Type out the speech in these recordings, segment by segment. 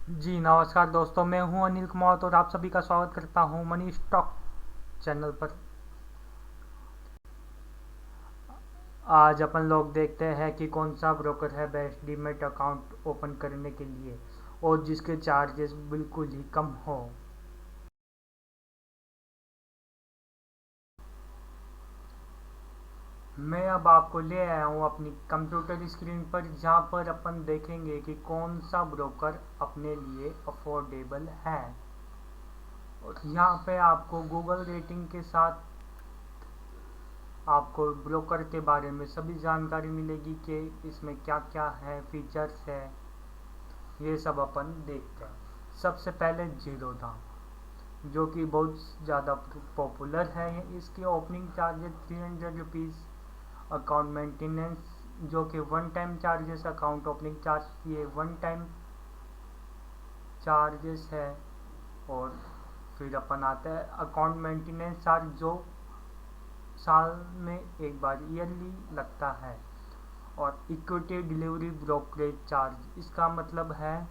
जी नमस्कार दोस्तों, मैं हूं अनिल कुमार और आप सभी का स्वागत करता हूं मनी स्टॉक चैनल पर। आज अपन लोग देखते हैं कि कौन सा ब्रोकर है बेस्ट डीमेट अकाउंट ओपन करने के लिए और जिसके चार्जेस बिल्कुल ही कम हो। मैं अब आपको ले आया हूं अपनी कंप्यूटर स्क्रीन पर, जहां पर अपन देखेंगे कि कौन सा ब्रोकर अपने लिए अफोर्डेबल है। और यहाँ पे आपको गूगल रेटिंग के साथ आपको ब्रोकर के बारे में सभी जानकारी मिलेगी कि इसमें क्या क्या है, फीचर्स है, ये सब अपन देखते हैं। सबसे पहले जीरोधा, जो कि बहुत ज़्यादा पॉपुलर है। इसके opening charges 300 rupees, account maintenance जो कि one time charges, account opening charge ये वन टाइम चार्जेस है। और फिर अपन आता है अकाउंट मेंटेनेंस चार्ज, जो साल में एक बार ईयरली लगता है। और इक्विटी डिलीवरी ब्रोकरेज चार्ज, इसका मतलब है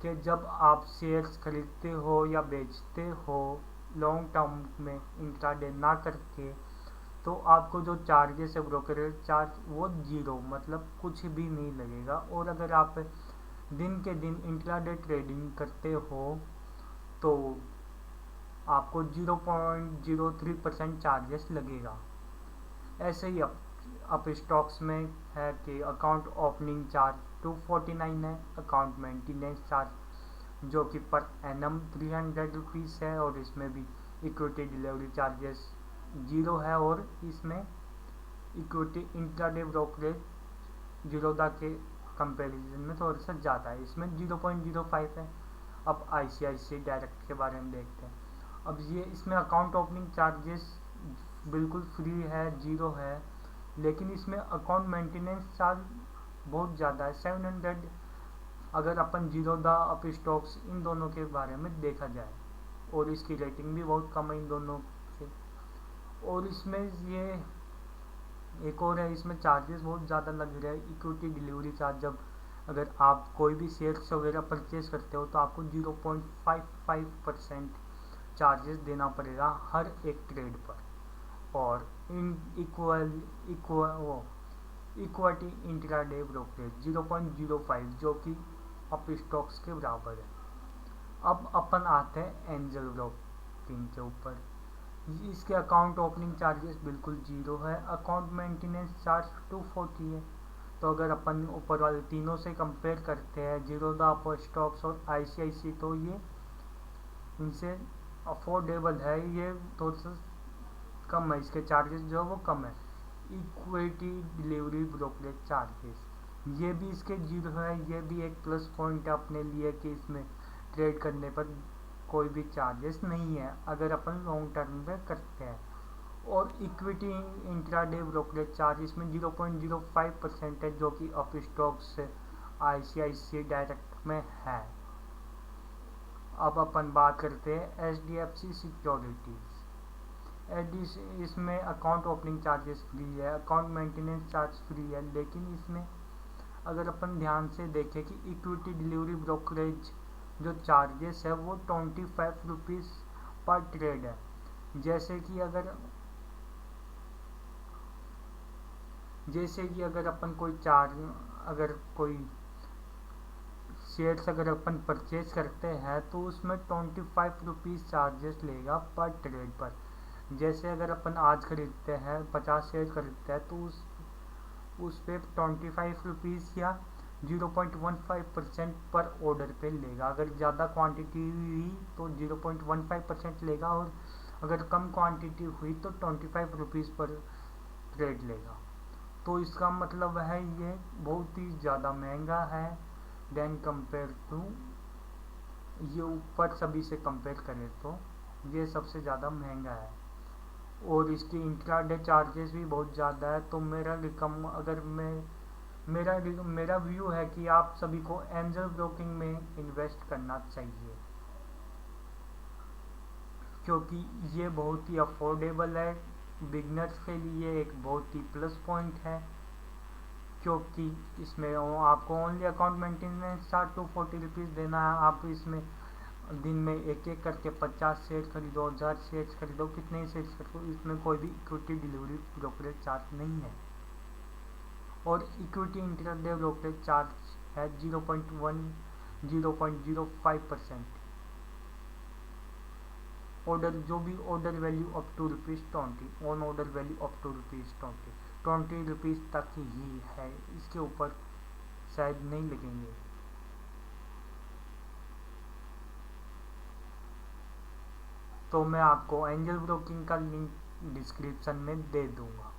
कि जब आप शेयर्स खरीदते हो या बेचते हो लॉन्ग टर्म में इंट्राडे ना करके, तो आपको जो चार्जेस है ब्रोकरेज चार्ज वो जीरो, मतलब कुछ भी नहीं लगेगा। और अगर आप दिन के दिन इंट्राडे ट्रेडिंग करते हो तो आपको 0.03% चार्जेस लगेगा। ऐसे ही अप स्टॉक्स में है कि अकाउंट ओपनिंग चार्ज 249 है, अकाउंट मेंटेनेंस चार्ज जो कि पर एनम 300 रुपीज़ है, और इसमें भी इक्विटी डिलीवरी चार्जेस जीरो है। और इसमें इक्विटी इंट्राडे ब्रोकरेज जीरोदा के कंपैरिजन में थोड़ा सा ज़्यादा है, इसमें 0.05 है। अब आईसीआईसी डायरेक्ट के बारे में देखते हैं। अब ये इसमें अकाउंट ओपनिंग चार्जेस बिल्कुल फ्री है, जीरो है, लेकिन इसमें अकाउंट मेंटेनेंस चार्ज बहुत ज़्यादा है, 700। अगर अपन जीरोदा अप स्टॉक्स इन दोनों के बारे में देखा जाए, और इसकी रेटिंग भी बहुत कम है इन दोनों से। और इसमें ये एक और है, इसमें चार्जेस बहुत ज़्यादा लग रहे हैं। इक्विटी डिलीवरी चार्ज, जब अगर आप कोई भी शेयर्स वगैरह परचेज करते हो तो आपको 0.55% चार्जेस देना पड़ेगा हर एक ट्रेड पर। और इन वो इक्विटी इंट्राडे ब्रोकरेज 0.05, जो कि अप स्टॉक्स के बराबर है। अब अपन आते हैं एंजल ब्रोकिंग के ऊपर। इसके अकाउंट ओपनिंग चार्जेस बिल्कुल जीरो है, अकाउंट मेंटेनेंस चार्ज 240 है। तो अगर अपन ऊपर वाले तीनों से कंपेयर करते हैं, जीरोदा अप स्टॉक्स और आईसीआईसी, तो ये इनसे अफोर्डेबल है, ये थोड़ा सा कम है, इसके चार्जेस जो है वो कम है। इक्विटी डिलीवरी ब्रोकरेज चार्जेस ये भी इसके जीरो है, ये भी एक प्लस पॉइंट है अपने लिए कि इसमें ट्रेड करने पर कोई भी चार्जेस नहीं है अगर अपन लॉन्ग टर्म में करते हैं। और इक्विटी इंट्राडे ब्रोकरेज चार्ज इसमें 0.05% है, जो कि अप स्टॉक्स आईसीआईसी डायरेक्ट में है। अब अपन बात करते हैं H D F C securities. इसमें अकाउंट ओपनिंग चार्जेस फ्री है, अकाउंट मेंटेनेंस चार्ज फ्री है, लेकिन इसमें अगर अपन ध्यान से देखें कि इक्विटी डिलीवरी ब्रोकरेज जो चार्जेस है वो 25 रुपीज़ पर ट्रेड है। जैसे कि अगर अगर अपन कोई अगर कोई शेयर्स अगर अपन परचेज करते हैं तो उसमें 25 रुपीज़ चार्जेस लेगा पर ट्रेड पर। जैसे अगर अपन आज खरीदते हैं 50 शेयर खरीदते हैं तो उस पे 25 रुपीज़ या 0.15% पर ऑर्डर पे लेगा। अगर ज़्यादा क्वांटिटी हुई तो 0.15% लेगा, और अगर कम क्वांटिटी हुई तो 25 रुपीज़ पर ट्रेड लेगा। तो इसका मतलब है ये बहुत ही ज़्यादा महंगा है देन कंपेयर टू, ये ऊपर सभी से कंपेयर करें तो ये सबसे ज़्यादा महंगा है। और इसकी इंट्राडे चार्जेस भी बहुत ज़्यादा है। तो मेरा रिकम अगर मैं मेरा व्यू है कि आप सभी को एंजल ब्रोकिंग में इन्वेस्ट करना चाहिए, क्योंकि ये बहुत ही अफोर्डेबल है। बिगनर्स के लिए एक बहुत ही प्लस पॉइंट है, क्योंकि इसमें आपको only account maintenance charge 240 rupees देना है। आप इसमें दिन में एक एक करके 50 शेयर खरीदो, 1000 शेयर खरीदो, कितने ही शेयर खरीदो, इसमें कोई भी इक्विटी डिलीवरी ब्रोकरेज चार्ज नहीं है। और इक्विटी इंट्राडे ब्रोकरेज चार्ज है 0.05%। ऑर्डर जो भी order value up to ₹20, on order value up to ₹20 तक ही है, इसके ऊपर शायद नहीं लगेंगे। तो मैं आपको एंजल ब्रोकिंग का लिंक डिस्क्रिप्शन में दे दूंगा।